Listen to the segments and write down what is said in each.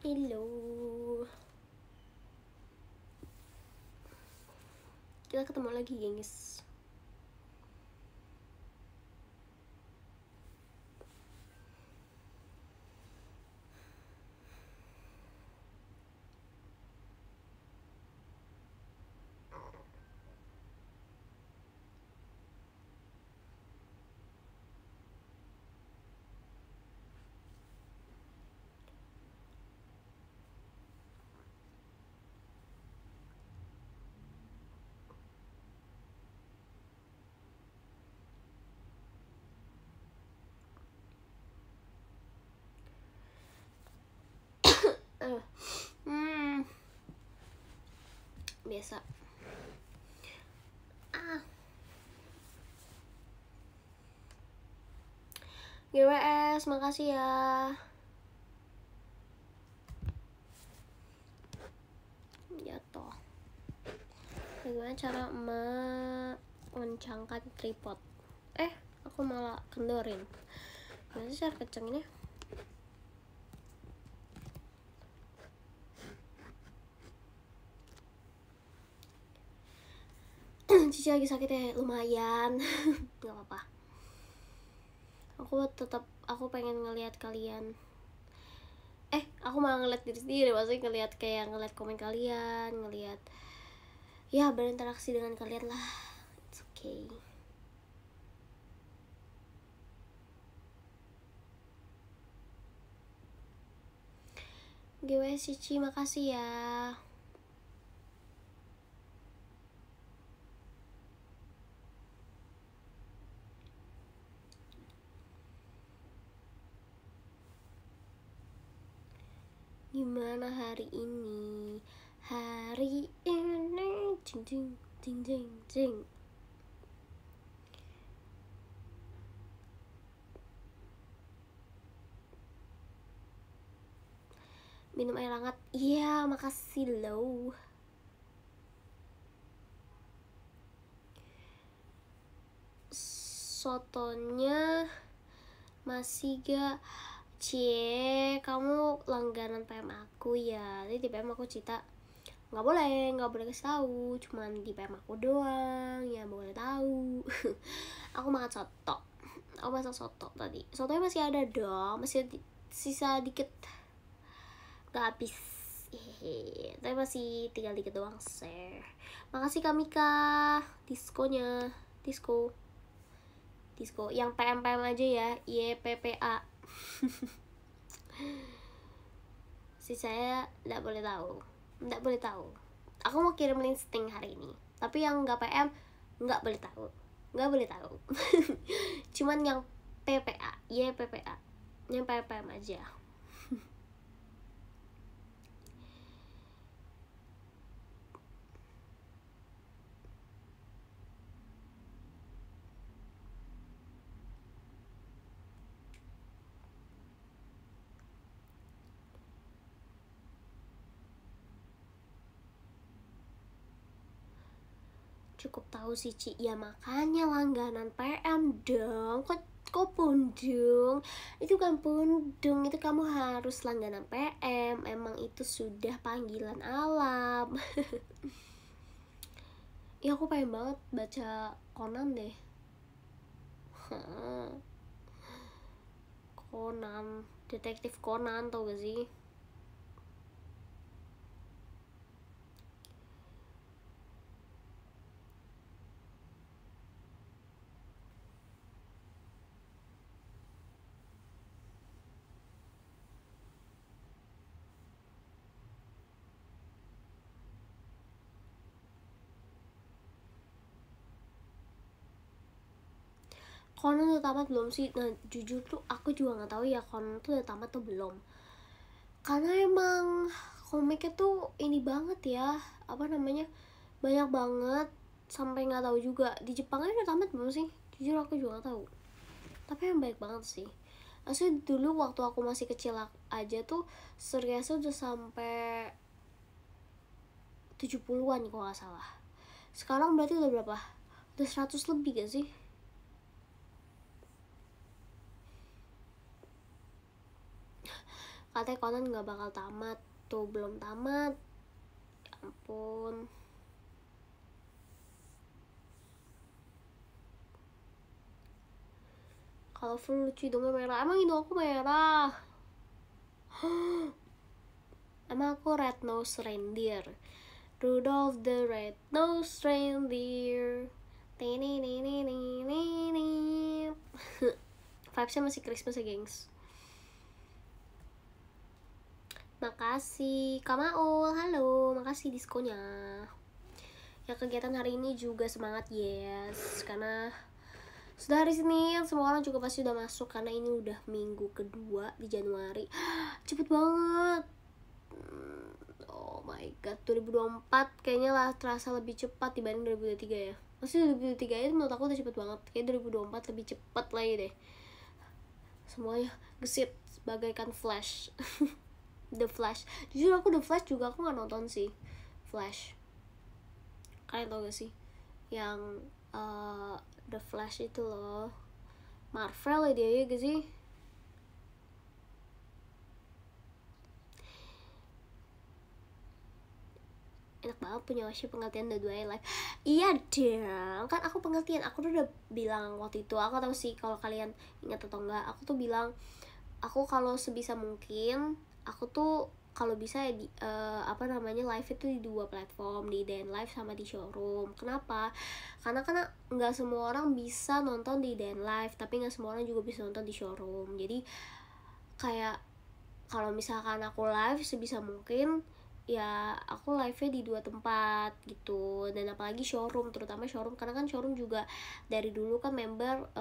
Hello. Kita ketemu lagi, gengs. Biasa. GWS, makasih ya. Jatuh. Bagaimana cara mengencangkan tripod? Aku malah kendorin. Gimana sih cara kencenginnya? Cici lagi sakit ya, lumayan. Gak apa-apa. Aku pengen ngelihat kalian. Aku malah ngeliat diri sendiri, maksudnya ngeliat komen kalian, ngeliat ya berinteraksi dengan kalian lah. It's okay. GWS Cici, makasih ya. Gimana hari ini? Hari ini jing jing jing jing jing. Minum air hangat. Iya, makasih loh. Sotonya masih gak? Cie, kamu langganan PM aku ya. Jadi di PM aku cerita nggak boleh kasih tahu, cuman di PM aku doang ya boleh tahu. Aku makan soto. Aku masak soto tadi. Sotonya masih ada dong, masih sisa dikit, nggak habis. Tapi masih tinggal dikit doang, share. Makasih Kamika, disco yang PM aja ya, YPPA. Si saya nggak boleh tahu. Aku mau kirim listing hari ini, tapi yang nggak PM nggak boleh tahu. Cuman yang PPA, YPPA, yang PM aja. Cukup tahu sih Ci, ya makanya langganan PM dong. Kok pundung? Itu kan pundung, itu kamu harus langganan PM. Emang itu sudah panggilan alam. Ya aku pengen banget baca Conan deh. Conan, detektif Conan, tau gak sih? Conan udah tamat belum sih? Nah jujur tuh aku juga nggak tahu ya Conan tuh udah tamat tuh belum. Karena emang komiknya tuh ini banget ya, banyak banget sampai nggak tahu juga. Di Jepangnya udah tamat belum sih? Jujur aku juga nggak tahu. Tapi yang baik banget sih. Asli dulu waktu aku masih kecil aja tuh Suryasu udah sampai 70-an kalau nggak salah. Sekarang berarti udah berapa? Udah 100 lebih gak sih? katanya Conan nggak bakal tamat. Tuh belum tamat, ya ampun. Colorful lucu, hidungnya merah. Emang hidung aku merah? Emang aku red nose reindeer. Rudolph the red-nosed reindeer. Vibesnya masih Christmas ya, gengs. Makasih Kak Maul, halo, makasih diskonya. Ya kegiatan hari ini juga semangat, yes. Karena sudah hari Senin, semua orang juga pasti udah masuk. Karena ini udah minggu kedua di Januari. Cepet banget. Oh my god, 2024 kayaknya lah terasa lebih cepat dibanding 2023 ya. Maksudnya 2023 itu menurut aku udah cepet banget. Kayak 2024 lebih cepat lagi deh. Semuanya gesit bagaikan Flash. The Flash. Jujur aku The Flash juga aku gak nonton sih. Flash. Kalian tau gak sih? Yang The Flash itu loh. Marvel ya dia ya gak sih? Enak banget punya Washi pengertian The Dua Life. Iya dong, kan aku pengertian. Aku tuh udah bilang waktu itu, aku tau sih kalau kalian ingat atau enggak, aku tuh bilang aku kalau sebisa mungkin aku tuh kalau bisa ya live itu di 2 platform, di Day and Live sama di showroom. Kenapa? Karena nggak semua orang bisa nonton di Day and Live, tapi nggak semua orang juga bisa nonton di showroom. Jadi kayak kalau misalkan aku live sebisa mungkin ya aku live-nya di 2 tempat gitu. Dan apalagi showroom, terutama showroom karena kan showroom juga dari dulu kan member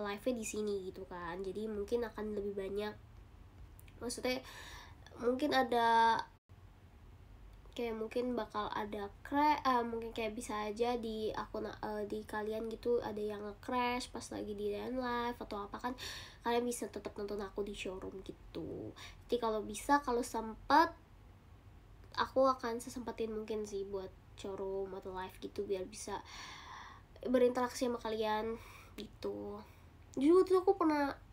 live-nya di sini gitu kan. Jadi mungkin akan lebih banyak, maksudnya mungkin ada kayak mungkin bakal ada mungkin kayak bisa aja di akun di kalian gitu ada yang nge-crash pas lagi di live atau apa, kan kalian bisa tetap nonton aku di showroom gitu. Jadi kalau bisa, kalau sempat aku akan sesempatin mungkin sih buat showroom atau live gitu biar bisa berinteraksi sama kalian gitu. Juga tuh aku pernah.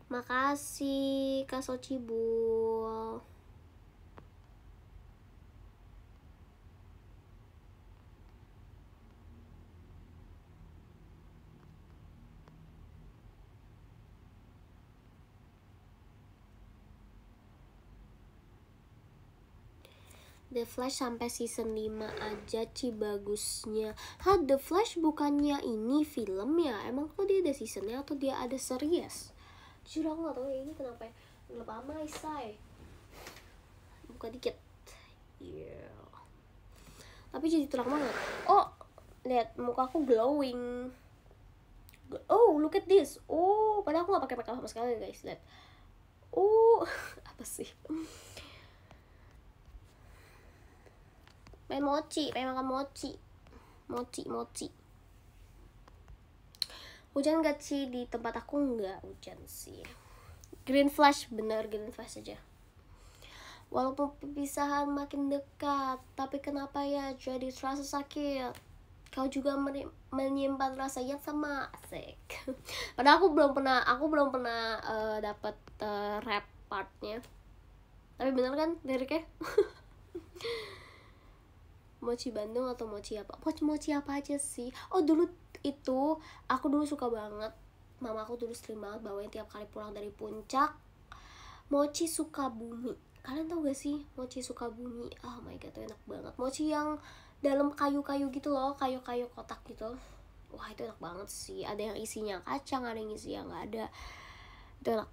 Makasih Kak Socibul. The Flash sampai season 5 aja bagusnya. The Flash bukannya ini film ya? Emang kok dia ada seasonnya atau dia ada series? Jujur aku gak tau ya ini kenapa ya. Udah lama Isai. Buka dikit. Yeah. Tapi jadi terang banget. Oh, lihat muka aku glowing. Oh, look at this. Oh, padahal aku gak pakai makeup sama sekali guys. Lihat. Oh, apa sih? Pengen makan mochi. Hujan gak sih di tempat aku? Nggak hujan sih. Green Flash, bener Green Flash aja. Walaupun perpisahan makin dekat, tapi kenapa ya jadi terasa sakit? Kau juga menyimpan rasa yang sama, asik. Padahal aku belum pernah dapat rap partnya. Tapi bener kan liriknya? Mochi Bandung atau mochi apa? Mochi apa aja sih? Oh dulu itu aku dulu suka banget. Mama aku dulu sering banget bawain tiap kali pulang dari puncak. Mochi Sukabumi. Kalian tau gak sih mochi Sukabumi? Oh my god, itu enak banget. Mochi yang dalam kayu-kayu gitu loh, kayu-kayu kotak gitu. Wah itu enak banget sih. Ada yang isinya kacang, ada yang isinya nggak ada. Itu enak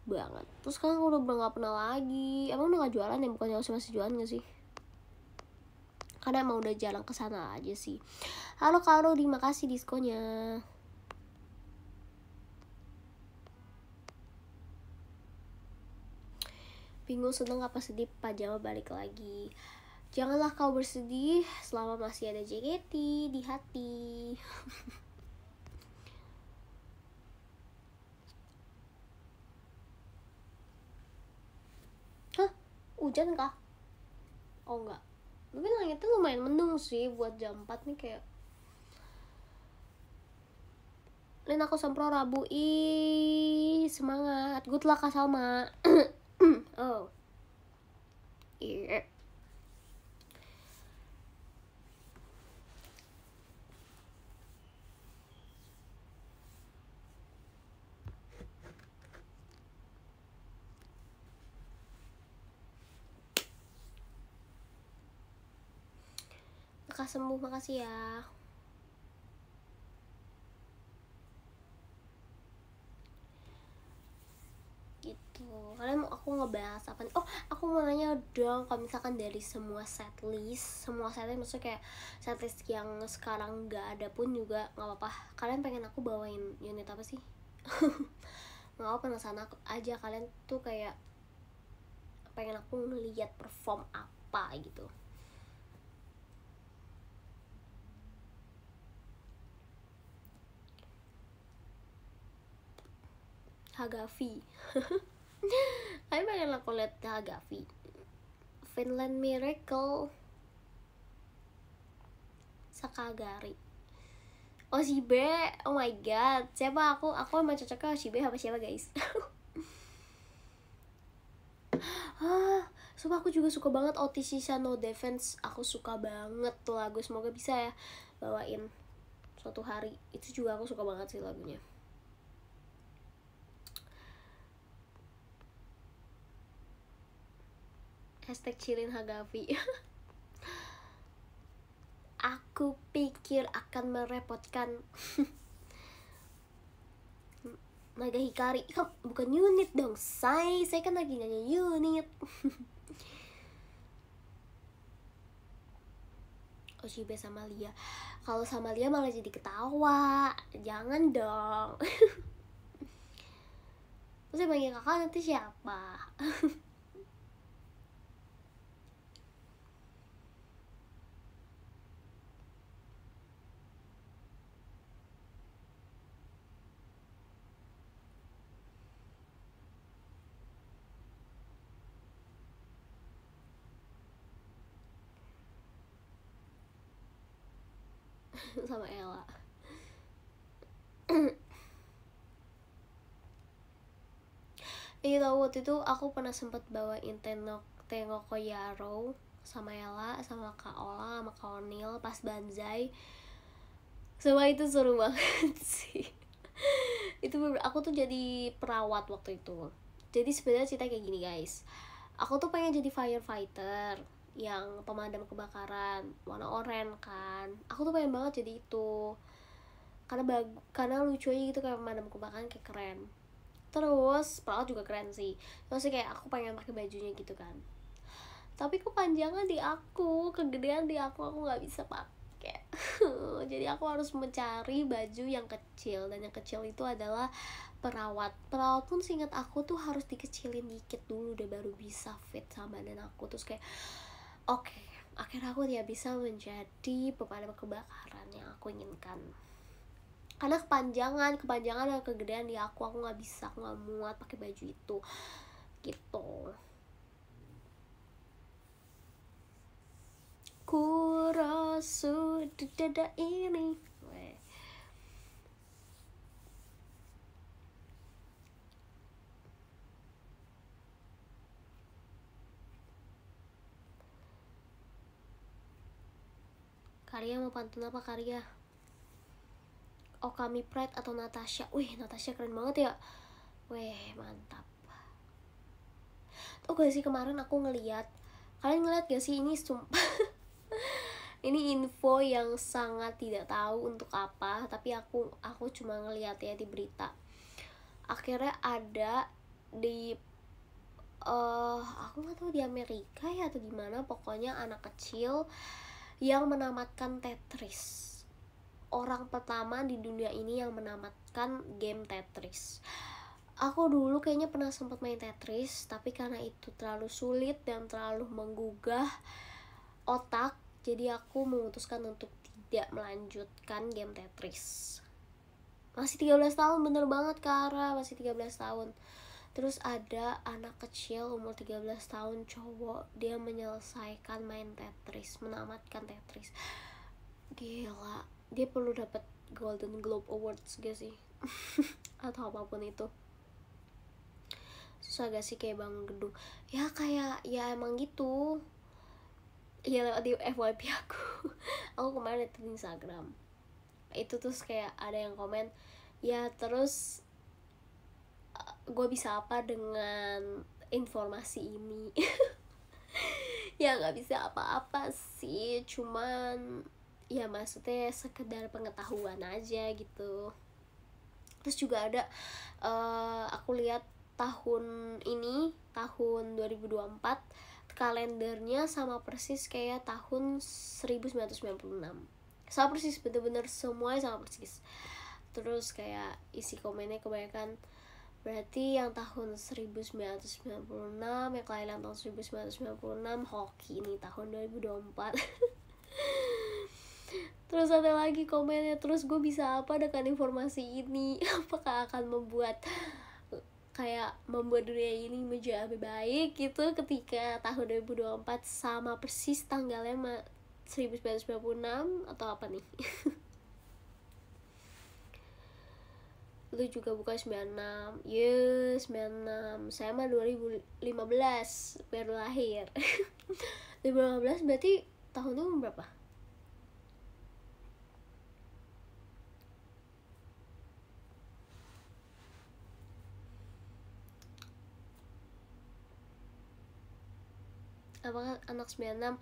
banget. Terus sekarang udah nggak pernah lagi. Emang udah nggak jualan ya? Bukannya masih jualan nggak sih? Karena emang udah jarang kesana aja sih. Halo Kak Rodi, makasih diskonya. Bingung, seneng apa sedih, pajama balik lagi. Janganlah kau bersedih selama masih ada JKT di hati. Hah? Hujan kah? Oh enggak. Mungkin langitnya lumayan mendung sih buat jam 4 nih kayak. Lin aku sempro Rabu. Ih, semangat, good luck Kak Salma. Oh iya, Kakak sembuh, makasih ya. Gitu, kalian mau aku ngebahas apa nih? Oh, aku mau nanya dong, kalau misalkan dari semua setlist maksudnya kayak setlist yang sekarang nggak ada pun juga nggak apa-apa, kalian pengen aku bawain unit apa sih? Nggak apa, penasaran aku aja, kalian tuh kayak pengen aku ngeliat perform apa gitu. Hagafi. Kalian pengen aku lihat Hagafi, Finland Miracle, Sakagari, Oshibe. Oh my god, siapa aku emang cocoknya Oshibe apa siapa guys? Sumpah aku juga suka banget Otisisa No Defense, aku suka banget tuh lagu, semoga bisa ya bawain suatu hari. Itu juga aku suka banget sih lagunya. Hashtag Chirin Hagafi. Aku pikir akan merepotkan. Naga Hikari, bukan unit dong, saya kan lagi nanya unit. Oshibe sama Lia, kalau sama Lia malah jadi ketawa, jangan dong. Terus yang panggil kakak nanti siapa? Sama Ella. Iya tau, waktu itu aku pernah sempet bawain Tenoko Yaro sama Ella, sama Kak Ola, sama Kak Onil pas Banzai. Semua itu seru banget sih. Itu aku tuh jadi perawat waktu itu. Jadi sebenarnya cerita kayak gini guys, aku tuh pengen jadi firefighter yang pemadam kebakaran warna oranye kan. Aku tuh pengen banget jadi itu karena lucu aja gitu, kayak pemadam kebakaran kayak keren. Terus perawat juga keren sih, terus kayak aku pengen pakai bajunya gitu kan. Tapi kepanjangan di aku, kegedean di aku nggak bisa pakai. Jadi aku harus mencari baju yang kecil, dan yang kecil itu adalah perawat pun seingat aku tuh harus dikecilin dikit dulu deh baru bisa fit sama badan aku. Terus kayak oke, akhirnya aku tidak bisa menjadi pemadam kebakaran yang aku inginkan karena kepanjangan dan kegedean di aku nggak bisa, aku nggak muat pakai baju itu gitu. Kurosu di dada ini. Karya mau pantun apa Karya? Okami Pride atau Natasha? Wih, Natasha keren banget ya. Weh, mantap. Oh gak sih, kemarin aku ngeliat, kalian ngeliat gak sih ini sumpah. Ini info yang sangat tidak tahu untuk apa, tapi aku cuma ngeliat ya di berita. Akhirnya ada di aku nggak tahu di Amerika ya atau di mana, pokoknya anak kecil yang menamatkan Tetris. Orang pertama di dunia ini yang menamatkan game Tetris. Aku dulu kayaknya pernah sempat main Tetris, tapi karena itu terlalu sulit dan terlalu menggugah otak, jadi aku memutuskan untuk tidak melanjutkan game Tetris. Masih 13 tahun, bener banget Kara, masih 13 tahun. Terus ada anak kecil umur 13 tahun cowok, dia menyelesaikan main Tetris, menamatkan Tetris. Gila, dia perlu dapat Golden Globe Awards gak sih? Atau apapun itu. susah gak sih kayak bangun gedung ya, kayak ya emang gitu ya, lewat di FYP aku. Aku kemarin liat di Instagram itu, terus kayak ada yang komen ya, terus gue bisa apa dengan informasi ini. Ya nggak bisa apa-apa sih, cuman ya maksudnya sekedar pengetahuan aja gitu. Terus juga ada aku lihat tahun ini, tahun 2024 kalendernya sama persis kayak tahun 1996, sama persis, bener-bener semuanya sama persis. Terus kayak isi komennya kebanyakan berarti yang tahun 1996, yang kelahiran tahun 1996 hoki ini tahun 2024. Terus ada lagi komennya, terus gue bisa apa dengan informasi ini? Apakah akan membuat dunia ini menjadi lebih baik gitu ketika tahun 2024 sama persis tanggalnya 1996 atau apa nih? Lu juga bukan 96. Yes, 96. Saya mah 2015 baru lahir. 2015 berarti tahunnya berapa? Apakah anak 96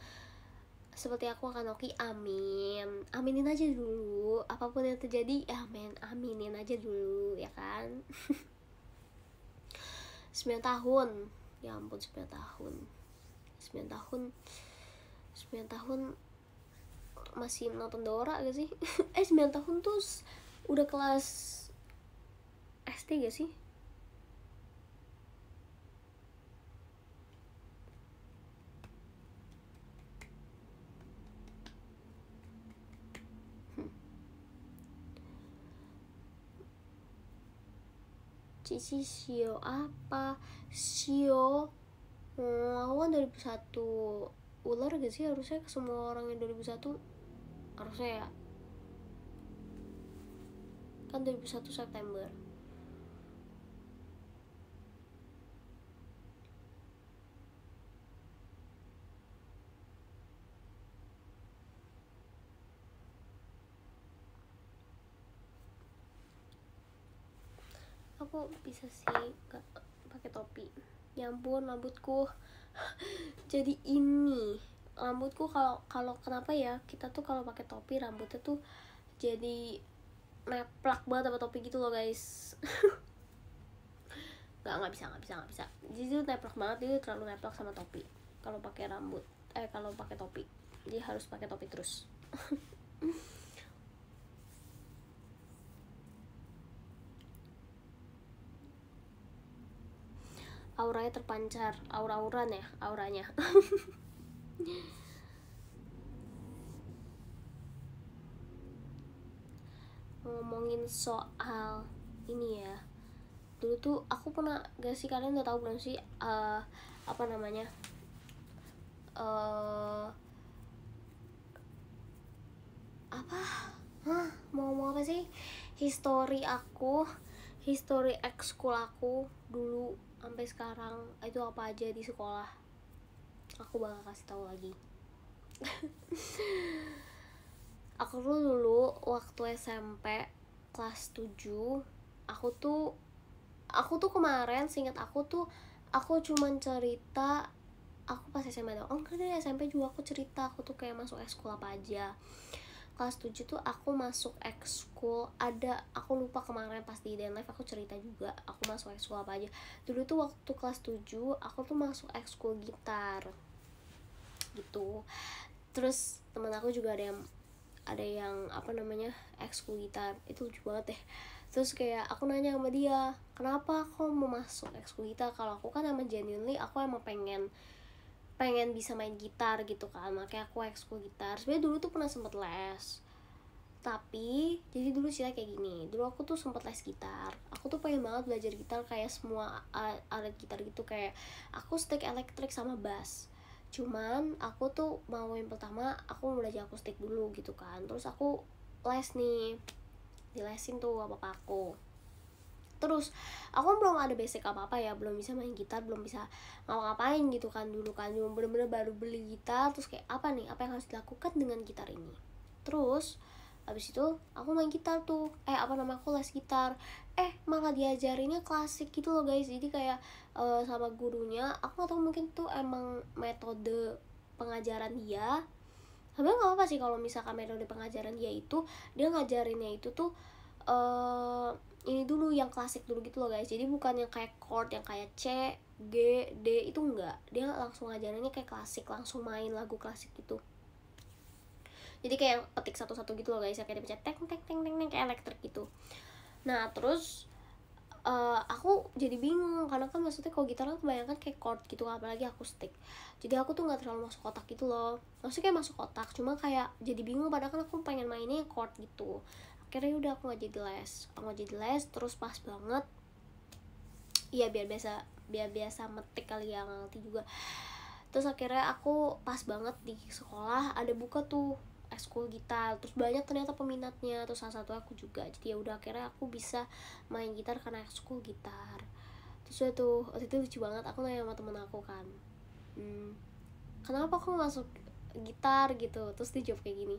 seperti aku akan hoki? Amin. Aminin aja dulu. Apapun yang terjadi, amin. Aminin aja dulu, ya kan? 9 tahun. Ya ampun, 9 tahun. 9 tahun. 9 tahun masih nonton Dora gak sih? 9 tahun tuh udah kelas SD gak sih? Cici Sio apa? Sio aku kan 2001. Ular gak sih harusnya ke semua orang yang 2001? Harusnya ya. Kan 2001 September. Aku bisa sih gak pakai topi. Ya ampun, rambutku jadi ini. Rambutku kalau kenapa ya, kita tuh kalau pakai topi rambutnya tuh jadi neplak banget sama topi gitu loh guys. nggak bisa. Jadi tuh neplak banget, itu terlalu neplak sama topi kalau pakai rambut, kalau pakai topi. Jadi harus pakai topi terus. Auranya terpancar, aura-auran ya, auranya. Ngomongin soal ini ya, dulu tuh aku pernah, gak sih kalian udah tahu belum sih apa namanya, mau ngomong apa sih, history ekskul aku dulu sampai sekarang itu apa aja di sekolah. Aku bakal kasih tahu lagi. Aku tuh dulu waktu SMP kelas 7, aku tuh kemarin seingat aku cuman cerita aku pas SMP doang. Kan dari SMP juga aku cerita aku tuh kayak masuk ekskul apa aja. Kelas 7 tuh aku masuk ekskul, aku lupa kemarin pas di Iden Live aku cerita juga aku masuk ekskul apa aja. Dulu tuh waktu kelas 7 aku tuh masuk ekskul gitar gitu. Terus temen aku juga ada yang apa namanya ekskul gitar, itu lucu banget deh. Terus kayak aku nanya sama dia, kenapa aku mau masuk ekskul gitar? Kalau aku kan emang genuinely aku emang pengen bisa main gitar gitu kan, makanya aku ekskul gitar. Sebenarnya dulu tuh pernah sempet les, tapi jadi dulu cerita kayak gini, dulu aku tuh sempet les gitar, aku tuh pengen banget belajar gitar kayak semua alat gitar gitu, kayak akustik, elektrik, sama bass. Cuman aku tuh mau yang pertama aku mau belajar akustik dulu gitu kan. Terus aku les nih, dilesin tuh sama papaku. Terus aku belum ada basic apa-apa ya, belum bisa main gitar, belum bisa ngapa-ngapain gitu kan dulu kan, cuma bener-bener baru beli gitar. Terus kayak apa nih, apa yang harus dilakukan dengan gitar ini. Terus habis itu aku main gitar tuh, aku les gitar. Malah diajarinnya klasik gitu loh guys. Jadi kayak sama gurunya, aku gak tahu, mungkin tuh emang metode pengajaran dia. Sebenarnya nggak apa sih kalau misalkan metode pengajaran dia itu, dia ngajarinnya itu tuh ini dulu yang klasik dulu gitu loh guys. Jadi bukan yang kayak chord yang kayak C, G, D, itu enggak. Dia langsung ngajarinnya kayak klasik, langsung main lagu klasik gitu. Jadi kayak petik satu-satu gitu loh guys, kayak dipencet teng teng teng teng teng kayak elektrik gitu. Nah terus aku jadi bingung karena kan maksudnya kalau gitar kan kebanyakan kayak chord gitu, apalagi akustik. Jadi aku tuh nggak terlalu masuk kotak gitu loh. Maksudnya kayak masuk kotak, cuma kayak jadi bingung, padahal kan aku pengen mainnya chord gitu. Akhirnya udah aku nggak jadi les. Terus pas banget ya, biar biasa metik kali ya, nggak ngerti juga. Terus akhirnya aku pas banget di sekolah ada buka tuh ekskul gitar, terus banyak ternyata peminatnya, terus salah satu aku juga. Jadi ya udah akhirnya aku bisa main gitar karena ekskul gitar. Terus waktu itu lucu banget, aku nanya sama temen aku kan, kenapa aku masuk gitar gitu. Terus dia jawab kayak gini,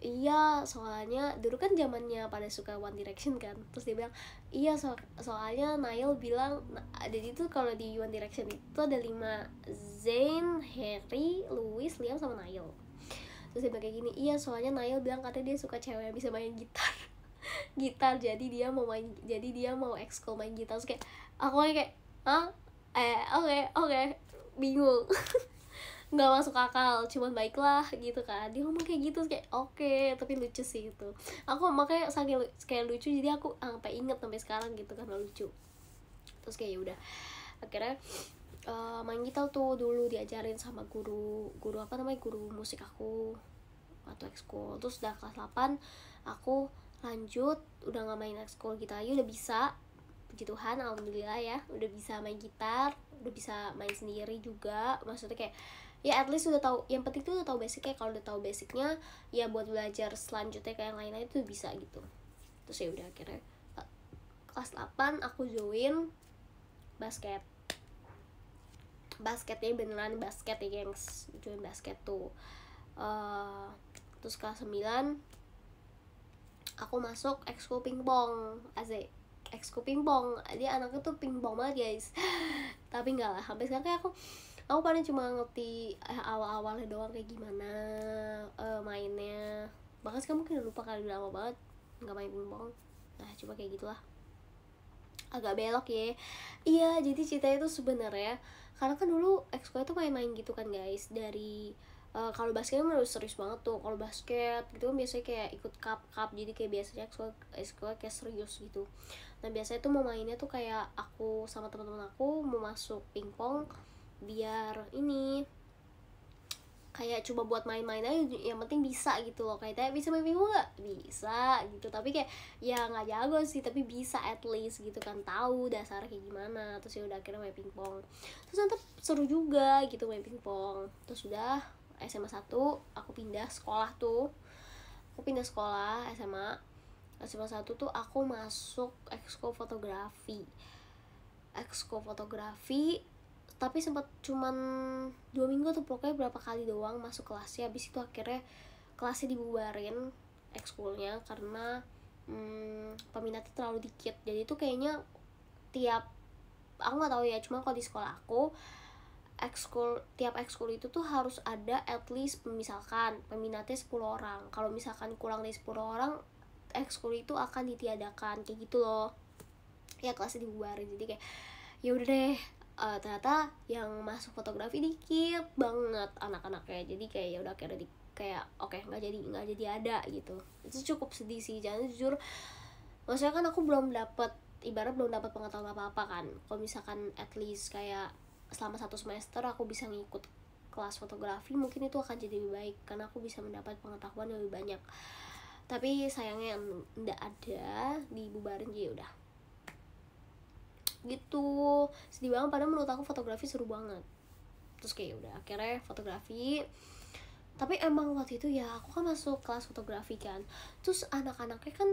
iya soalnya dulu kan zamannya pada suka One Direction kan. Terus dia bilang iya, soalnya Niall bilang, jadi itu kalau di One Direction itu ada 5, Zayn, Harry, Louis, Liam sama Niall. Terus dia bilang kayak gini, iya soalnya Niall bilang katanya dia suka cewek yang bisa main gitar. Gitar, jadi dia mau ekskul main gitar. Terus kayak aku kayak oke, bingung. Nggak masuk akal, cuman baiklah gitu kan, dia ngomong kayak gitu kayak oke, tapi lucu sih itu. Aku makanya saking kayak lucu, jadi aku sampai inget sampai sekarang gitu karena lucu. Terus kayak udah akhirnya main gitar tuh dulu diajarin sama guru musik aku atau ekskul. Terus udah kelas 8 aku lanjut, udah nggak main ekskul gitar lagi, udah bisa, puji Tuhan, alhamdulillah ya, udah bisa main gitar, udah bisa main sendiri juga. Maksudnya kayak ya at least udah tahu, yang penting tuh udah tahu basicnya. Kalau udah tahu basicnya ya buat belajar selanjutnya kayak yang lain-lain itu bisa gitu. Terus ya udah akhirnya kelas 8 aku join basketnya beneran basket ya gengs, join basket tuh. Terus kelas 9 aku masuk ekskul pingpong. Ekskul pingpong, dia anaknya tuh pingpong banget guys. Tapi enggak lah, sampai sekarang kayak aku paling cuma ngerti awal-awalnya doang kayak gimana mainnya. Bahkan sekarang mungkin udah lupa kali, udah lama banget nggak main pingpong. Nah coba kayak gitulah, agak belok ya. Iya, jadi ceritanya tuh sebenarnya karena kan dulu ekskul itu main-main gitu kan guys. Dari kalau basketnya udah serius banget tuh. Kalau basket gitu kan biasanya kayak ikut cup, jadi kayak biasanya ekskul kayak serius gitu. Nah biasanya tuh mau mainnya tuh kayak aku sama teman-teman aku mau masuk pingpong biar ini kayak coba buat main-main aja, yang penting bisa gitu loh. Kayak bisa main pingpong nggak, bisa gitu, tapi kayak ya nggak jago sih, tapi bisa at least gitu kan, tahu dasar kayak gimana. Terus ya udah akhirnya main pingpong, terus nanti seru juga gitu main pingpong. Terus udah SMA 1 aku pindah sekolah tuh, SMA 1 tuh aku masuk ekskul fotografi, tapi sempat cuman 2 minggu tuh, pokoknya berapa kali doang masuk kelasnya. Habis itu akhirnya kelasnya dibubarin ekskulnya karena peminatnya terlalu dikit. Jadi itu kayaknya aku nggak tahu ya, cuma kalau di sekolah aku tiap ekskul itu tuh harus ada at least misalkan peminatnya 10 orang. Kalau misalkan kurang dari 10 orang, ekskul itu akan ditiadakan kayak gitu loh ya, kelasnya dibubarin. Jadi kayak ya udah deh, ternyata yang masuk fotografi dikit banget anak-anaknya. Jadi kayak ya udah akhirnya kayak oke, nggak jadi ada gitu. Itu cukup sedih sih, jangan jujur. Maksudnya kan aku belum dapat pengetahuan apa-apa kan. Kalau misalkan at least kayak selama 1 semester aku bisa ngikut kelas fotografi, mungkin itu akan jadi lebih baik karena aku bisa mendapat pengetahuan yang lebih banyak. Tapi sayangnya nggak ada, dibubarin. Jadi udah gitu, sedih banget. Padahal menurut aku fotografi seru banget. Terus kayak udah akhirnya fotografi. Tapi emang waktu itu ya aku kan masuk kelas fotografi kan, terus anak-anaknya kan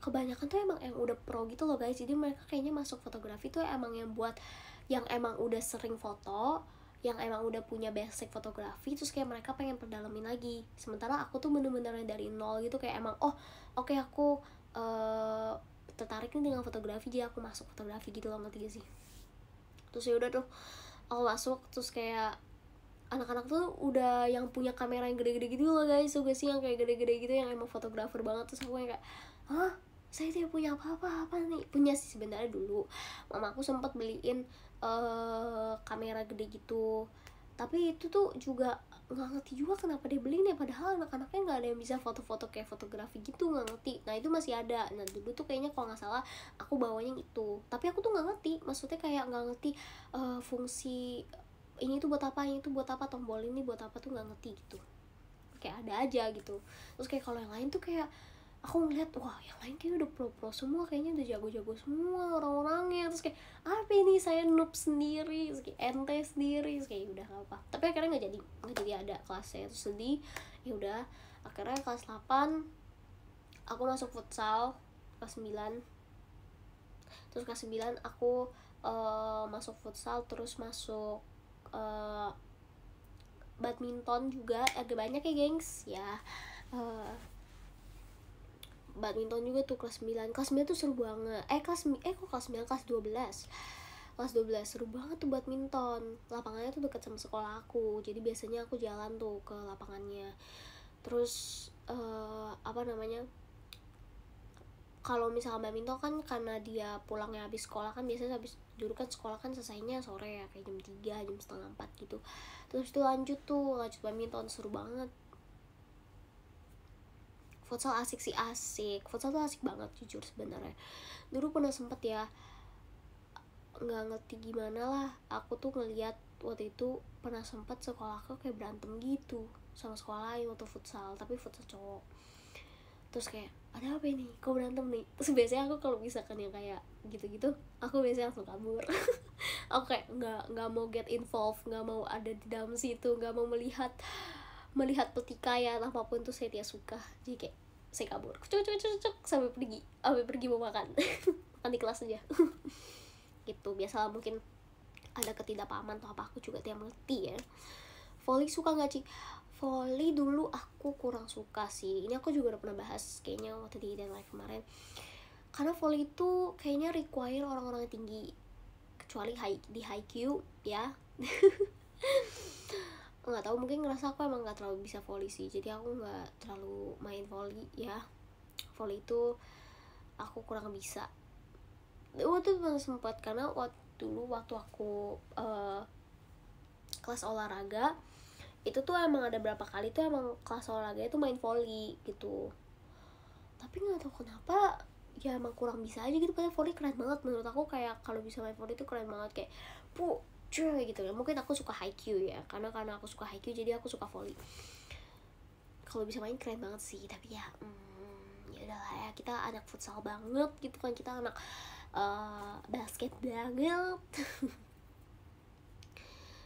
kebanyakan tuh emang yang udah pro gitu loh guys. Jadi mereka kayaknya masuk fotografi tuh emang yang buat yang emang udah sering foto, yang emang udah punya basic fotografi, terus kayak mereka pengen perdalamin lagi. Sementara aku tuh bener-bener dari nol gitu, kayak emang oke, aku tertarik nih dengan fotografi, jadi aku masuk fotografi gitu loh, ngerti gak sih? Terus ya udah tuh aku masuk, terus kayak anak-anak tuh udah yang punya kamera yang gede-gede gitu loh guys, tuh gak sih, yang kayak gede-gede gitu, yang emang fotografer banget. Terus aku yang kayak, hah, saya tidak punya apa-apa nih. Punya sih sebenarnya dulu, mama aku sempat beliin kamera gede gitu, tapi itu tuh juga nggak ngerti juga kenapa dia beliin ya, padahal anak-anaknya nggak ada yang bisa foto-foto kayak fotografi gitu, nggak ngerti. Nah itu masih ada. Nah dulu tuh kayaknya kalau nggak salah aku bawanya itu, tapi aku tuh nggak ngerti, maksudnya kayak nggak ngerti fungsi ini tuh buat apa, ini tuh buat apa, tombol ini buat apa tuh nggak ngerti gitu, kayak ada aja gitu. Terus kayak kalau yang lain tuh kayak aku ngeliat, wah yang lain kayak udah pro semua, kayaknya udah jago-jago semua orang-orangnya. Terus kayak apa ini, saya noob sendiri, terus kayak ente sendiri, terus kayak udah apa. Tapi akhirnya nggak jadi ada kelasnya, terus sedih. Ya udah, akhirnya kelas 8 aku masuk futsal, kelas 9. Terus kelas 9 aku masuk futsal, terus masuk badminton juga agak banyak ya gengs ya. Badminton juga tuh kelas 9. Kelas 9 tuh seru banget. Kelas 9, kelas 12. Kelas 12 seru banget tuh badminton. Lapangannya tuh deket sama sekolah aku. Jadi biasanya aku jalan tuh ke lapangannya. Terus apa namanya? Kalau misalnya badminton kan karena dia pulangnya habis sekolah kan, biasanya habis dulu kan sekolah kan selesainya sore ya, kayak jam 3, jam setengah 4 gitu. Terus itu lanjut badminton, seru banget. Futsal asik sih, asik. Futsal tuh asik banget jujur sebenarnya. Dulu pernah sempet ya, nggak ngerti gimana lah, aku tuh ngeliat waktu itu pernah sempet sekolah aku kayak berantem gitu sama sekolah lain waktu futsal, tapi futsal cowok. Terus kayak ada apa ini, kok berantem nih? Terus biasanya aku kalau misalkan yang kayak gitu-gitu, aku biasanya langsung kabur. Aku kayak nggak mau get involved, nggak mau ada di dalam situ, nggak mau melihat pertikaian apapun tuh saya tidak suka. Jadi kayak saya kabur, cuk sampai pergi mau makan. Makan di kelas aja. Gitu. Biasalah, mungkin ada ketidakpahaman atau apa, aku juga tidak mengerti ya. Volley suka nggak, Ci? Volley dulu aku kurang suka sih. Ini aku juga udah pernah bahas kayaknya waktu di Hidden Life kemarin. Karena volley itu kayaknya require orang-orang yang tinggi, kecuali di high Q ya. Nggak tahu, mungkin ngerasa aku emang nggak terlalu bisa volley sih, jadi aku nggak terlalu main volley ya. Volley itu aku kurang bisa. Waktu itu sempat, karena waktu aku kelas olahraga itu tuh emang ada berapa kali tuh emang kelas olahraga itu main volley gitu, tapi nggak tahu kenapa ya emang kurang bisa aja gitu. Padahal volley keren banget menurut aku, kayak kalau bisa main volley itu keren banget, kayak cuy gitu ya. Mungkin aku suka Haikyuu ya, karena aku suka Haikyuu jadi aku suka volley. Kalau bisa main keren banget sih, tapi ya ya udahlah ya, kita anak futsal banget gitu kan, kita anak basket banget.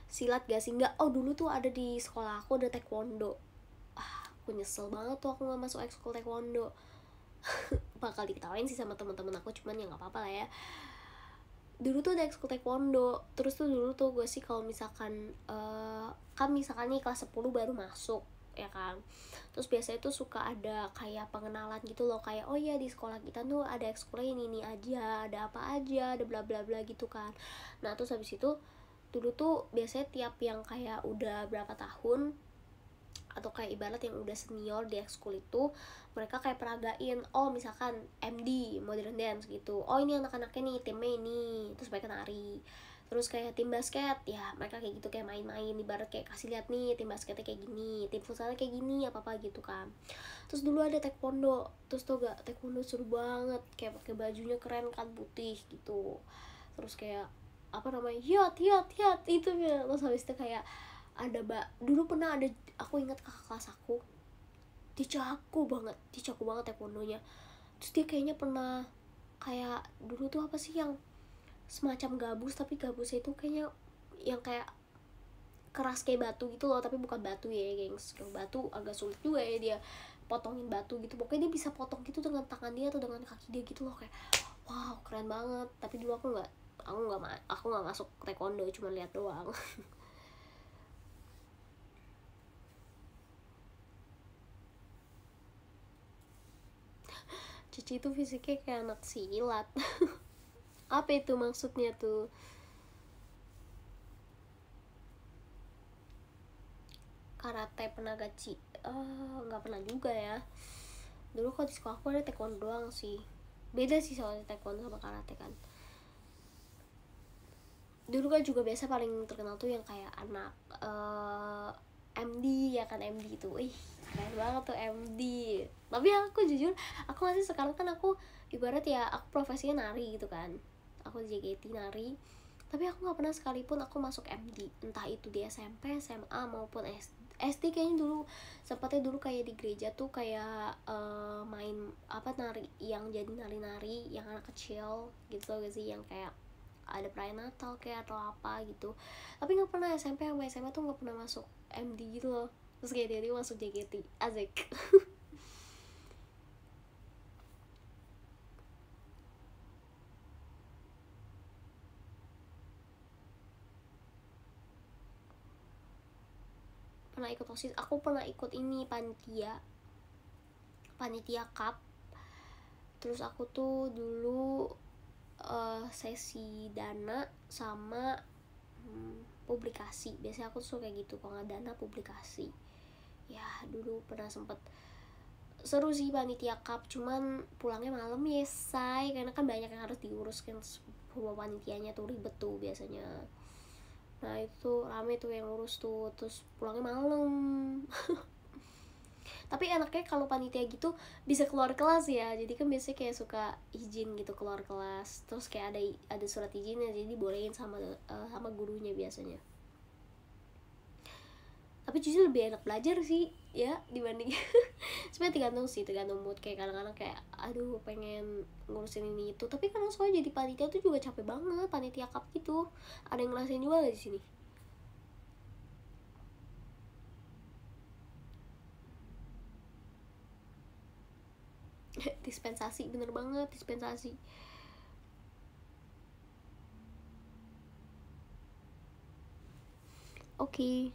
Silat gak sih? Enggak. Dulu tuh ada di sekolah aku ada taekwondo. Aku nyesel banget tuh aku nggak masuk ekskul taekwondo. Bakal diketawain sih sama teman-teman aku, cuman ya nggak apa-apa lah ya. Dulu tuh ada ekskul taekwondo. Terus tuh dulu tuh gue sih kalau misalkan kan misalkan nih kelas 10 baru masuk ya kan, terus biasanya tuh suka ada kayak pengenalan gitu loh, kayak oh ya di sekolah kita tuh ada ekskulnya ini aja, ada apa aja, ada bla bla bla gitu kan. Nah terus habis itu dulu tuh biasanya tiap yang kayak udah berapa tahun atau kayak ibarat yang udah senior di ekskul itu, mereka kayak peragain, misalkan MD modern dance gitu, ini anak-anaknya nih timnya ini, terus mereka nari. Terus kayak tim basket ya mereka kayak gitu, kayak main-main, ibarat kayak kasih lihat nih tim basketnya kayak gini, tim futsalnya kayak gini, apa gitu kan. Terus dulu ada taekwondo, terus tuh gak, taekwondo seru banget, kayak pakai bajunya keren kan, putih gitu. Terus kayak apa namanya, hiat itu ya. Terus habis itu kayak ada dulu pernah ada, aku ingat kakak kelas aku, dia jago banget taekwondonya. Terus dia kayaknya pernah kayak dulu tuh apa sih yang semacam gabus, tapi gabusnya itu kayaknya yang kayak keras kayak batu gitu loh, tapi bukan batu ya gengs. Kalau batu agak sulit juga ya dia potongin batu gitu. Pokoknya dia bisa potong gitu dengan tangan dia atau dengan kaki dia gitu loh, kayak wow keren banget. Tapi dulu aku nggak masuk taekwondo, cuma lihat doang. Cici itu fisiknya kayak anak silat. Apa itu maksudnya tuh? Karate penagaci, nggak pernah juga ya. Dulu kalau di sekolah aku ada taekwondo doang sih. Beda sih soalnya taekwondo sama karate kan. Dulu kan juga biasa paling terkenal tuh yang kayak anak MD ya kan, MD itu keren banget tuh MD. Tapi aku jujur, aku masih sekarang kan aku ibarat ya aku profesinya nari gitu kan, aku JKT nari, tapi aku nggak pernah sekalipun aku masuk MD, entah itu di SMP, SMA maupun SD kayaknya dulu sempatnya dulu kayak di gereja tuh kayak main apa nari yang jadi nari-nari yang anak kecil gitu gak sih, yang kayak ada perayaan Natal kayak atau apa gitu. Tapi nggak pernah SMP sama SMA tuh nggak pernah masuk MD gitu loh. Terus kayak dia masuk JKT asik. Pernah ikut OSIS, aku pernah ikut ini panitia cup. Terus aku tuh dulu sesi dana sama publikasi. Biasanya aku tuh kayak gitu, kalau nggak dana publikasi. Ya dulu pernah sempet seru sih panitia cup, cuman pulangnya malam ya say, karena kan banyak yang harus diurus kan, semua panitianya tuh ribet tuh biasanya. Nah itu rame tuh yang urus tuh, terus pulangnya malam. Tapi enaknya kalau panitia gitu bisa keluar kelas ya, jadi kan biasanya kayak suka izin gitu keluar kelas, terus kayak ada surat izinnya, jadi bolehin sama gurunya biasanya. Tapi jujur lebih enak belajar sih ya dibanding sebenarnya tergantung mood. Kayak kadang-kadang kayak aduh pengen ngurusin ini itu, tapi kan soalnya jadi panitia tuh juga capek banget, panitia cup gitu. Ada yang ngerasain juga gak di sini? Dispensasi, bener banget dispensasi. Oke.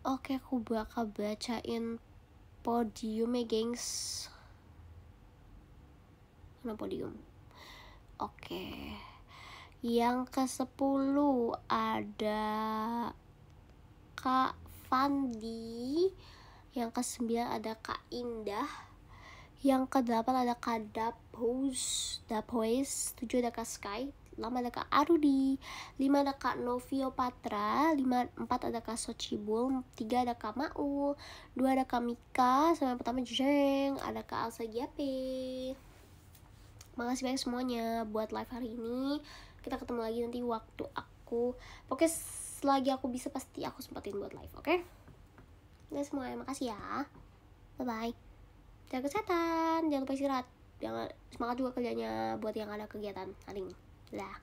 Oke, aku bakal bacain podium ya gengs. Mana podium? Oke. Yang ke-10 ada Kak Fandi. Yang ke-9 ada Kak Indah. Yang ke-8 ada Kak Daphoes. 7 ada Kak Sky. 6 ada Kak Arudi. 5 ada Kak Novio Patra. 4 ada Kak Socibul. 3 ada Kak Maul. 2 ada Kak Mika. Sama yang pertama Jeng. Ada Kak Alsa Giape. Makasih banyak semuanya buat live hari ini. Kita ketemu lagi nanti waktu aku, pokoknya selagi aku bisa pasti aku sempatin buat live, oke? Udah semuanya, makasih ya. Bye-bye. Jaga kesehatan, jangan lupa istirahat. Jangan semangat juga kerjanya buat yang ada kegiatan hari ini. Dah.